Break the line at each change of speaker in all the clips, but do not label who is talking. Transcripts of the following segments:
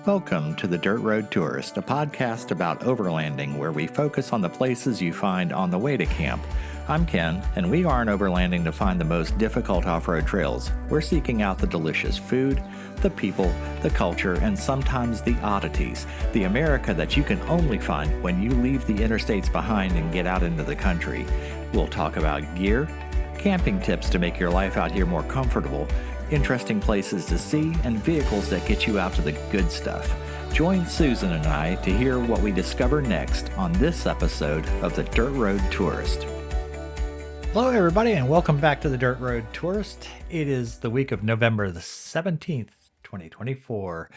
Welcome to the Dirt Road Tourist, a podcast about overlanding where we focus on the places you find on the way to camp. I'm Ken, and we aren't overlanding to find the most difficult off road trails. We're seeking out the delicious food, the people, the culture, and sometimes the oddities, the America that you can only find when you leave the interstates behind and get out into the country. We'll talk about gear, camping tips to make your life out here more comfortable, interesting places to see, and vehicles that get you out to the good stuff. Join Susan and I to hear what we discover next on this episode of the Dirt Road Tourist. Hello, everybody, and welcome back to the Dirt Road Tourist. It is the week of November the 17th, 2024.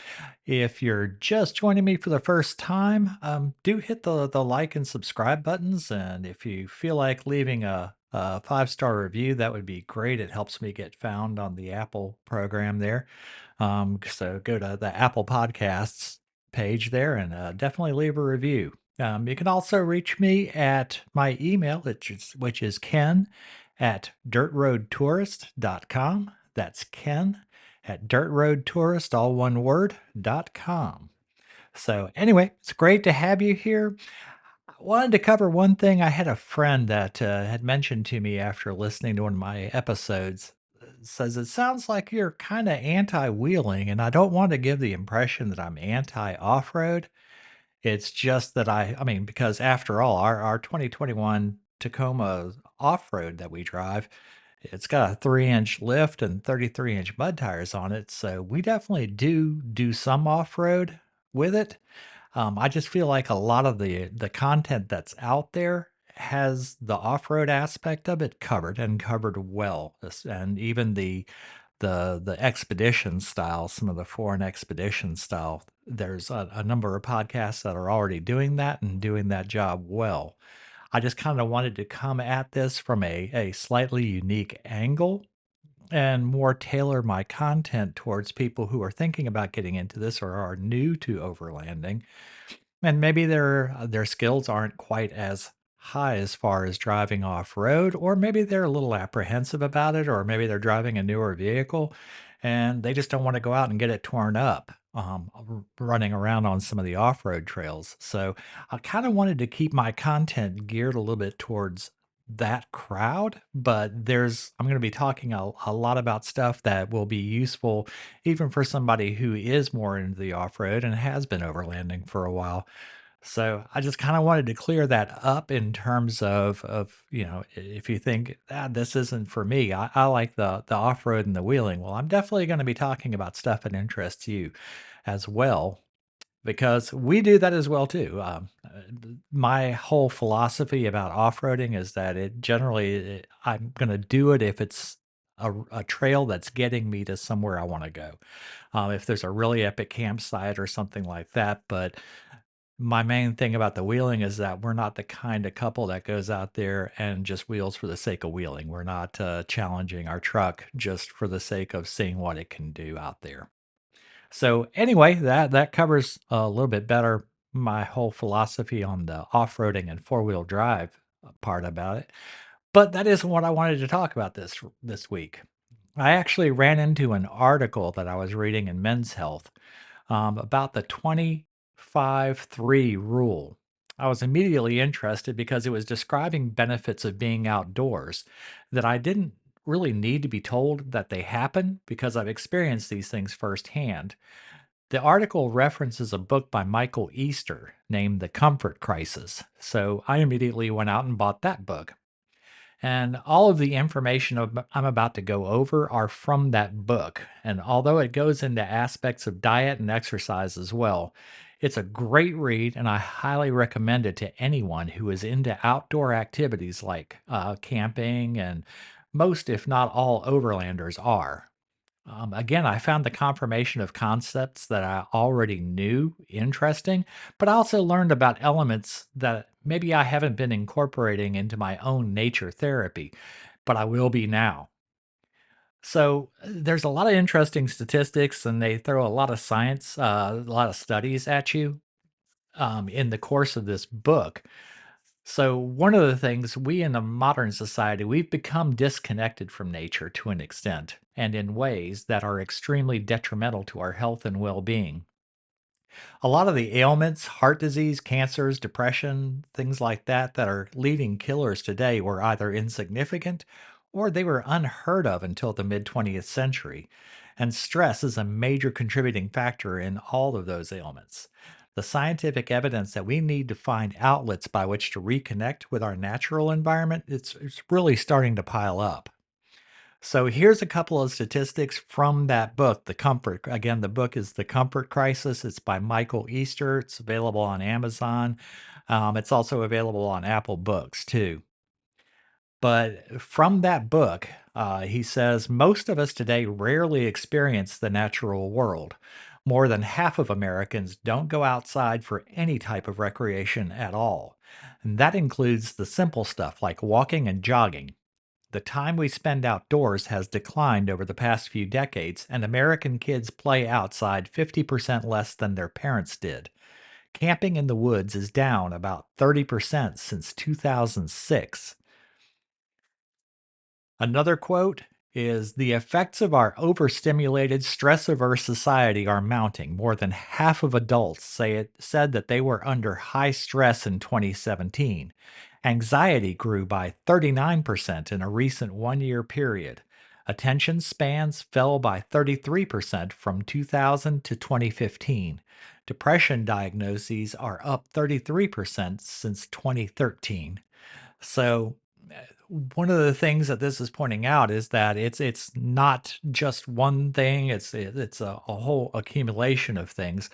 If you're just joining me for the first time, do hit the like and subscribe buttons. And if you feel like leaving a 5-star review, that would be great. It helps me get found on the Apple program there. So go to the Apple Podcasts page there and definitely leave a review. You can also reach me at my email, which is ken at dirtroadtourist.com. That's ken at dirtroadtourist, all one word.com. So anyway, it's great to have you here. I wanted to cover one thing. I had a friend that had mentioned to me after listening to one of my episodes. Says it sounds like you're kind of anti-wheeling, and I don't want to give the impression that I'm anti-off-road. It's just that because after all, our 2021 Tacoma off-road that we drive, it's got a 3-inch lift and 33-inch mud tires on it. So we definitely do some off-road with it. I just feel like a lot of the content that's out there has the off-road aspect of it covered and covered well. And even the expedition style, some of the foreign expedition style, there's a number of podcasts that are already doing that and doing that job well. I just kind of wanted to come at this from a slightly unique angle and more tailor my content towards people who are thinking about getting into this or are new to overlanding, and maybe their skills aren't quite as high as far as driving off-road, or maybe they're a little apprehensive about it, or maybe they're driving a newer vehicle and they just don't want to go out and get it torn up, running around on some of the off-road trails. So I kind of wanted to keep my content geared a little bit towards that crowd, but I'm going to be talking a lot about stuff that will be useful even for somebody who is more into the off-road and has been overlanding for a while. So I just kind of wanted to clear that up in terms of if you think this isn't for me, I like the off-road and the wheeling. Well, I'm definitely going to be talking about stuff that interests you as well, because we do that as well too. My whole philosophy about off-roading is that I'm going to do it if it's a trail that's getting me to somewhere I want to go. If there's a really epic campsite or something like that, but my main thing about the wheeling is that we're not the kind of couple that goes out there and just wheels for the sake of wheeling. We're not challenging our truck just for the sake of seeing what it can do out there. So anyway, that covers a little bit better my whole philosophy on the off-roading and four-wheel drive part about it. But that isn't what I wanted to talk about this week. I actually ran into an article that I was reading in Men's Health about the 25-3 rule. I was immediately interested because it was describing benefits of being outdoors that I didn't really need to be told that they happen because I've experienced these things firsthand. The article references a book by Michael Easter named The Comfort Crisis, so I immediately went out and bought that book. And all of the information I'm about to go over are from that book. And although it goes into aspects of diet and exercise as well, it's a great read, and I highly recommend it to anyone who is into outdoor activities like camping, and most, if not all, overlanders are. Again, I found the confirmation of concepts that I already knew interesting, but I also learned about elements that maybe I haven't been incorporating into my own nature therapy, but I will be now. So there's a lot of interesting statistics, and they throw a lot of science, a lot of studies at you in the course of this book. So one of the things we in a modern society, we've become disconnected from nature to an extent and in ways that are extremely detrimental to our health and well-being. A lot of the ailments, heart disease, cancers, depression, things like that, that are leading killers today were either insignificant or they were unheard of until the mid 20th century. And stress is a major contributing factor in all of those ailments. The scientific evidence that we need to find outlets by which to reconnect with our natural environment, it's really starting to pile up. So here's a couple of statistics from that book, The Comfort. Again, the book is The Comfort Crisis. It's by Michael Easter. It's available on Amazon. It's also available on Apple Books too. But from that book, he says most of us today rarely experience the natural world. More than half of Americans don't go outside for any type of recreation at all. And that includes the simple stuff like walking and jogging. The time we spend outdoors has declined over the past few decades, and American kids play outside 50% less than their parents did. Camping in the woods is down about 30% since 2006. Another quote is the effects of our overstimulated, stress averse society are mounting. More than half of adults said that they were under high stress in 2017. Anxiety grew by 39% in a recent 1 year period. Attention spans fell by 33% from 2000 to 2015. Depression diagnoses are up 33% since 2013. So, one of the things that this is pointing out is that it's not just one thing, it's a whole accumulation of things,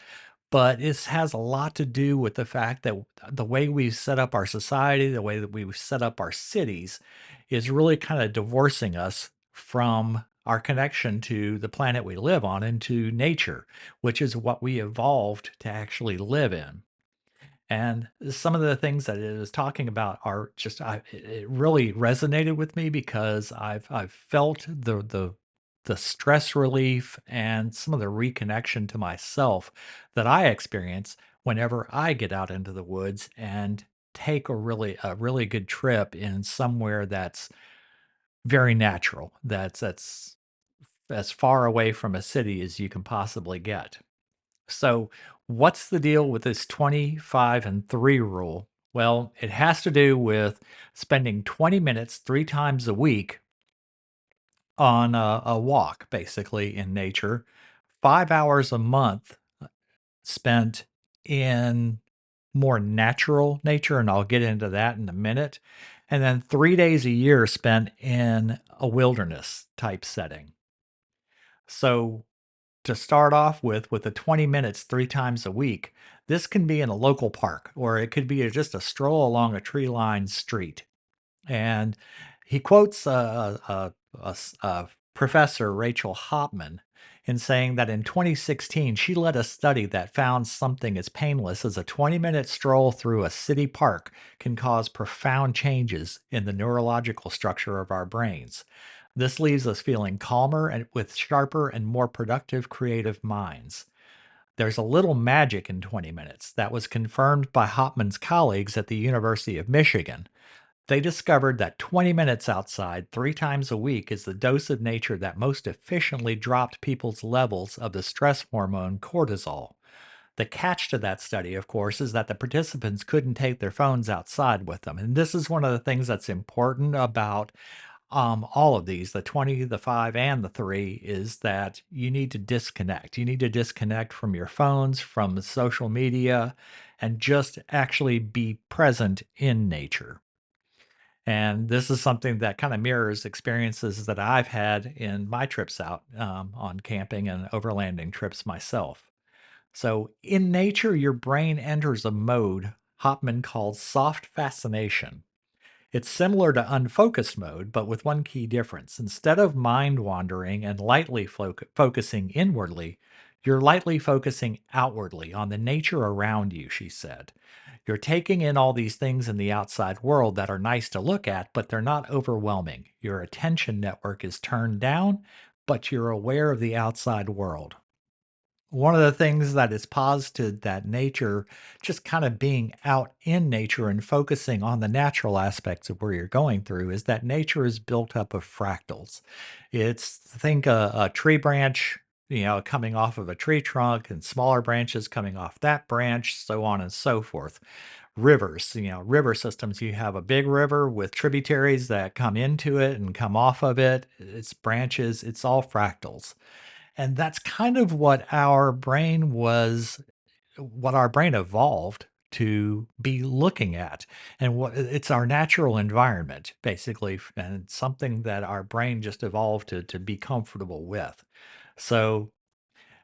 but this has a lot to do with the fact that the way we've set up our society, the way that we've set up our cities is really kind of divorcing us from our connection to the planet we live on and to nature, which is what we evolved to actually live in. And some of the things that it is talking about are just it really resonated with me because I've felt the stress relief and some of the reconnection to myself that I experience whenever I get out into the woods and take a really good trip in somewhere that's very natural, that's as far away from a city as you can possibly get. So, what's the deal with this 25 and 3 rule? Well, it has to do with spending 20 minutes 3 times a week on a walk, basically in nature, 5 hours a month spent in more natural nature, and I'll get into that in a minute, and then 3 days a year spent in a wilderness type setting. So, to start off with the 20 minutes 3 times a week, this can be in a local park or it could be just a stroll along a tree lined street. And he quotes Professor Rachel Hopman in saying that in 2016, she led a study that found something as painless as a 20-minute stroll through a city park can cause profound changes in the neurological structure of our brains. This leaves us feeling calmer and with sharper and more productive creative minds. There's a little magic in 20 minutes that was confirmed by Hopman's colleagues at the University of Michigan. They discovered that 20 minutes outside 3 times a week is the dose of nature that most efficiently dropped people's levels of the stress hormone cortisol. The catch to that study, of course, is that the participants couldn't take their phones outside with them. And this is one of the things that's important about all of these, the 20, the 5, and the 3, is that you need to disconnect. You need to disconnect from your phones, from social media, and just actually be present in nature. And this is something that kind of mirrors experiences that I've had in my trips out on camping and overlanding trips myself. So, in nature, your brain enters a mode Hopman calls soft fascination. It's similar to unfocused mode, but with one key difference. Instead of mind wandering and lightly focusing inwardly, you're lightly focusing outwardly on the nature around you, she said. You're taking in all these things in the outside world that are nice to look at, but they're not overwhelming. Your attention network is turned down, but you're aware of the outside world. One of the things that is posited that nature, just kind of being out in nature and focusing on the natural aspects of where you're going through, is that nature is built up of fractals. Think a tree branch. coming off of a tree trunk and smaller branches coming off that branch, so on and so forth. Rivers, river systems, you have a big river with tributaries that come into it and come off of it. It's branches, it's all fractals. And that's kind of what our brain evolved to be looking at. And what it's our natural environment, basically, and it's something that our brain just evolved to be comfortable with. So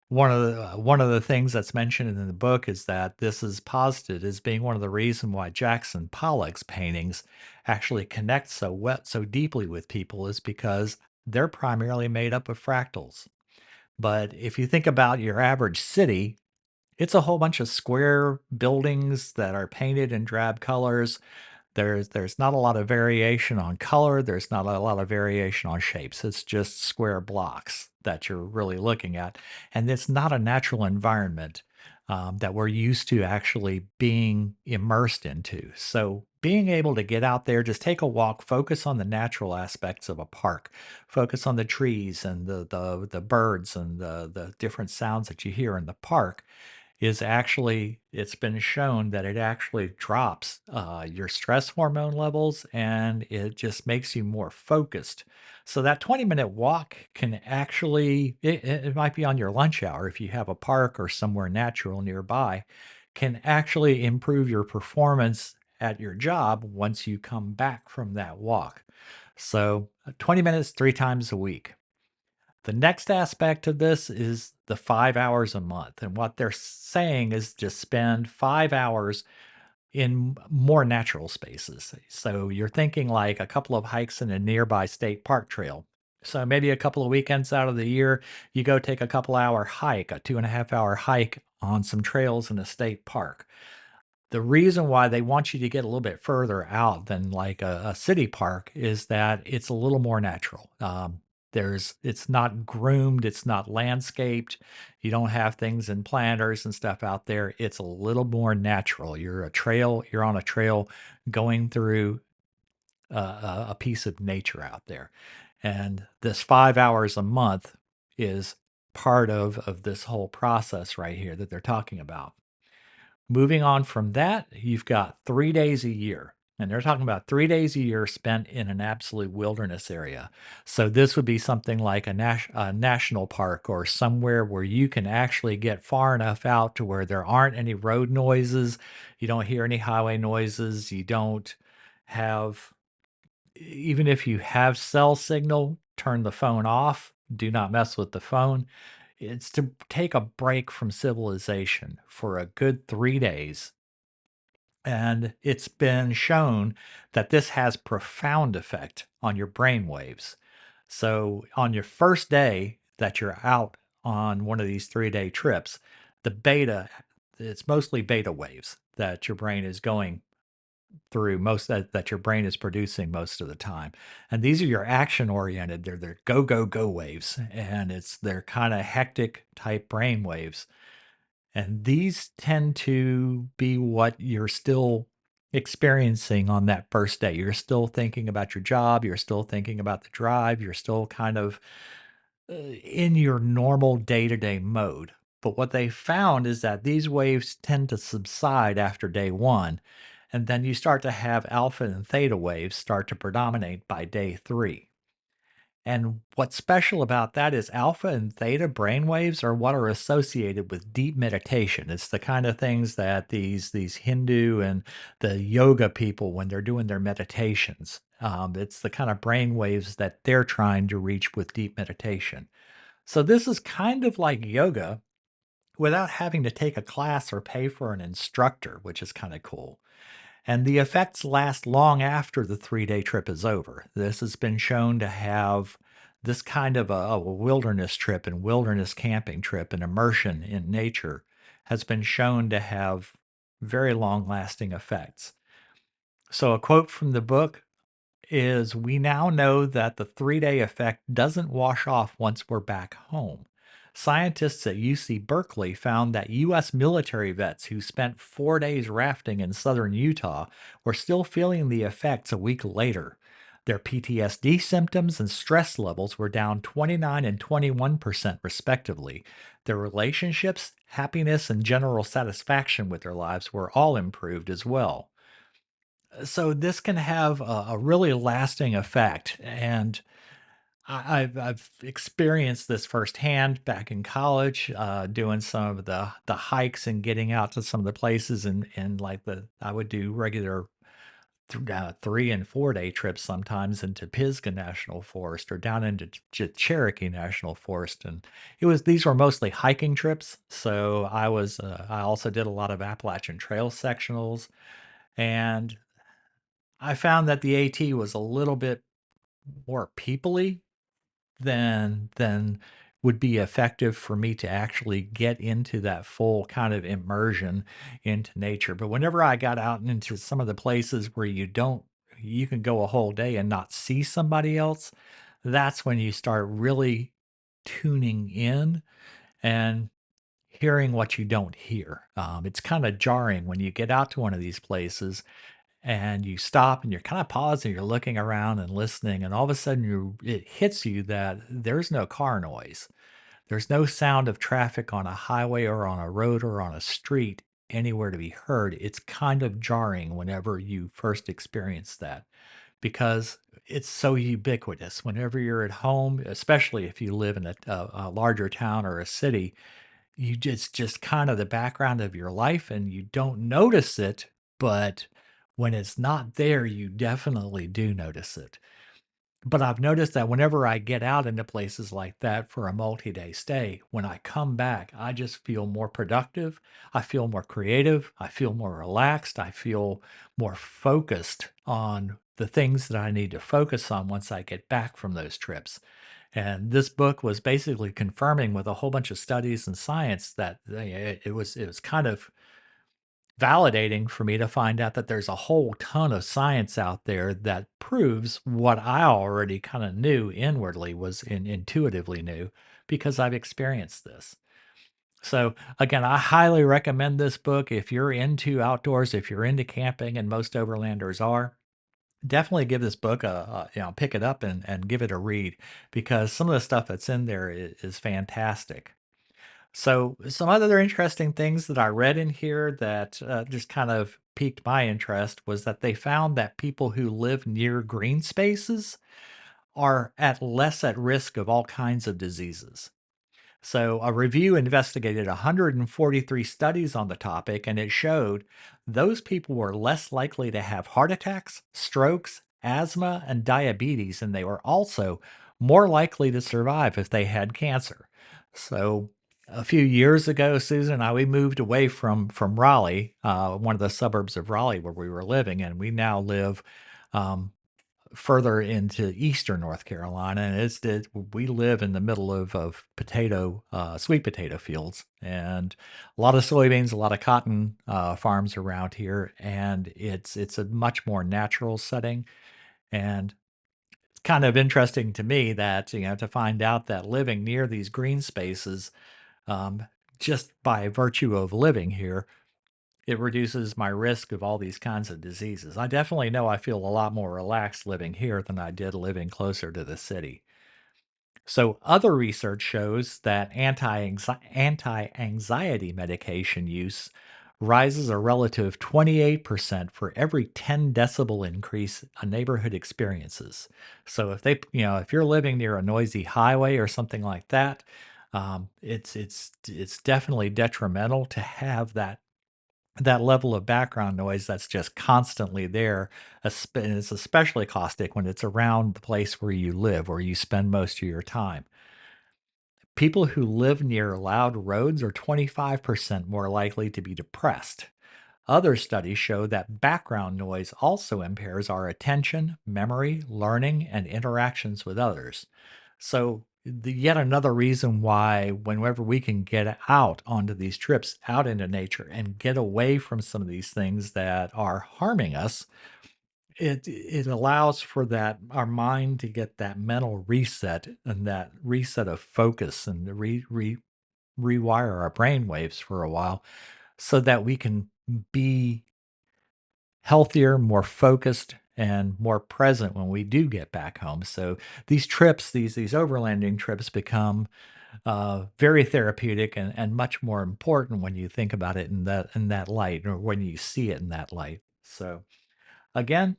one of the things that's mentioned in the book is that this is posited as being one of the reason why Jackson Pollock's paintings actually connect so deeply with people is because they're primarily made up of fractals. But if you think about your average city, it's a whole bunch of square buildings that are painted in drab colors. There's not a lot of variation on color, there's not a lot of variation on shapes, it's just square blocks that you're really looking at, and it's not a natural environment, that we're used to actually being immersed into. So, being able to get out there, just take a walk, focus on the natural aspects of a park, focus on the trees and the birds and the different sounds that you hear in the park, is actually it's been shown that it actually drops your stress hormone levels and it just makes you more focused. So that 20-minute walk can actually it might be on your lunch hour if you have a park or somewhere natural nearby, can actually improve your performance at your job once you come back from that walk. So 20 minutes 3 times a week. The next aspect of this is the 5 hours a month, and what they're saying is just spend 5 hours in more natural spaces. So you're thinking like a couple of hikes in a nearby state park trail. So maybe a couple of weekends out of the year, you go take a couple-hour hike, a 2.5-hour hike on some trails in a state park. The reason why they want you to get a little bit further out than like a city park is that it's a little more natural. It's not groomed, it's not landscaped. You don't have things in planters and stuff out there. It's a little more natural. You're on a trail going through a piece of nature out there. And this 5 hours a month is part of this whole process right here that they're talking about. Moving on from that, you've got 3 days a year, and they're talking about 3 days a year spent in an absolute wilderness area. So this would be something like a national park or somewhere where you can actually get far enough out to where there aren't any road noises, you don't hear any highway noises, you don't have even if you have cell signal, turn the phone off, do not mess with the phone. It's to take a break from civilization for a good 3 days, and it's been shown that this has profound effect on your brain waves. So, on your first day that you're out on one of these 3-day trips, the beta it's mostly beta waves that your brain is going through that your brain is producing most of the time. And these are your action oriented. They're go, go, go waves. And they're kind of hectic type brain waves. And these tend to be what you're still experiencing on that first day. You're still thinking about your job, you're still thinking about the drive, you're still kind of in your normal day-to-day mode. But what they found is that these waves tend to subside after day 1, and then you start to have alpha and theta waves start to predominate by day 3. And what's special about that is alpha and theta brain waves are what are associated with deep meditation. It's the kind of things that these Hindu and the yoga people, when they're doing their meditations, it's the kind of brain waves that they're trying to reach with deep meditation. So this is kind of like yoga without having to take a class or pay for an instructor, which is kind of cool. And the effects last long after the 3-day trip is over. This has been shown to have this kind of a wilderness trip and wilderness camping trip and immersion in nature has been shown to have very long lasting effects. So, a quote from the book is, we now know that the 3-day effect doesn't wash off once we're back home. Scientists at UC Berkeley found that U.S. military vets who spent 4 days rafting in southern Utah were still feeling the effects a week later. Their PTSD symptoms and stress levels were down 29 and 21% respectively. Their relationships, happiness, and general satisfaction with their lives were all improved as well. So this can have a really lasting effect. And I've experienced this firsthand back in college, doing some of the hikes and getting out to some of the places and like I would do regular 3 and 4 day trips sometimes into Pisgah National Forest or down into Cherokee National Forest, and these were mostly hiking trips. So I also did a lot of Appalachian Trail sectionals, and I found that the AT was a little bit more peoply than would be effective for me to actually get into that full kind of immersion into nature. But whenever I got out into some of the places where you can go a whole day and not see somebody else, that's when you start really tuning in and hearing what you don't hear. It's kind of jarring when you get out to one of these places and you stop and you're kind of pausing, you're looking around and listening, and all of a sudden it hits you that there's no car noise. There's no sound of traffic on a highway or on a road or on a street anywhere to be heard. It's kind of jarring whenever you first experience that because it's so ubiquitous. Whenever you're at home, especially if you live in a larger town or a city, it's just kind of the background of your life and you don't notice it, but when it's not there, you definitely do notice it. But I've noticed that whenever I get out into places like that for a multi-day stay, when I come back, I just feel more productive. I feel more creative. I feel more relaxed. I feel more focused on the things that I need to focus on once I get back from those trips. And this book was basically confirming with a whole bunch of studies and science that it was kind of validating for me to find out that there's a whole ton of science out there that proves what I already kind of knew inwardly intuitively knew because I've experienced this. So again, I highly recommend this book if you're into outdoors, if you're into camping, and most overlanders are. Definitely give this book pick it up and give it a read because some of the stuff that's in there is fantastic. So, some other interesting things that I read in here that just kind of piqued my interest was that they found that people who live near green spaces are less at risk of all kinds of diseases. So, a review investigated 143 studies on the topic, and it showed those people were less likely to have heart attacks, strokes, asthma, and diabetes, and they were also more likely to survive if they had cancer. So, a few years ago, Susan and I, we moved away from Raleigh, one of the suburbs of Raleigh where we were living, and we now live um, further into eastern North Carolina, and we live in the middle of sweet potato fields, and a lot of soybeans, a lot of cotton farms around here, and it's a much more natural setting, and it's kind of interesting to me that to find out that living near these green spaces, um, just by virtue of living here, it reduces my risk of all these kinds of diseases. I definitely know I feel a lot more relaxed living here than I did living closer to the city. So, other research shows that anti-anxiety medication use rises a relative 28% for every 10 decibel increase a neighborhood experiences. So, if you're living near a noisy highway or something like that, it's definitely detrimental to have that level of background noise that's just constantly there, and it's especially caustic when it's around the place where you live, where you spend most of your time. People who live near loud roads are 25% more likely to be depressed. Other studies show that background noise also impairs our attention, memory, learning, and interactions with others. So, yet another reason why, whenever we can get out onto these trips, out into nature, and get away from some of these things that are harming us, it allows for that our mind to get that mental reset and that reset of focus and to rewire our brain waves for a while so that we can be healthier, more focused, and more present when we do get back home. So these trips, these overlanding trips become very therapeutic and much more important when you think about it in that light, or when you see it in that light. So again,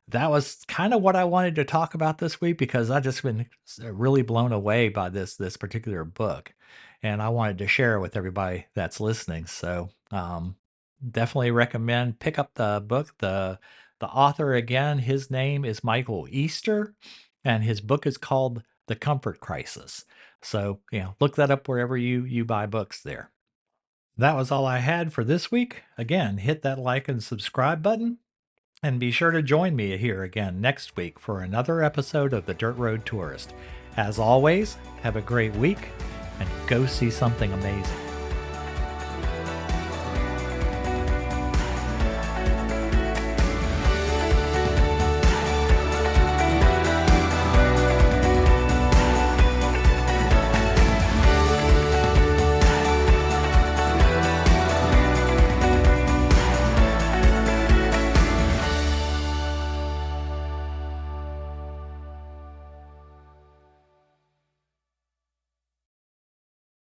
that was kind of what I wanted to talk about this week because I just been really blown away by this particular book, and I wanted to share it with everybody that's listening. So definitely recommend pick up the book. The author again, his name is Michael Easter, and his book is called The Comfort Crisis. So look that up wherever you buy books there. That was all I had for this week. Again, hit that like and subscribe button. And be sure to join me here again next week for another episode of The Dirt Road Tourist. As always, have a great week and go see something amazing.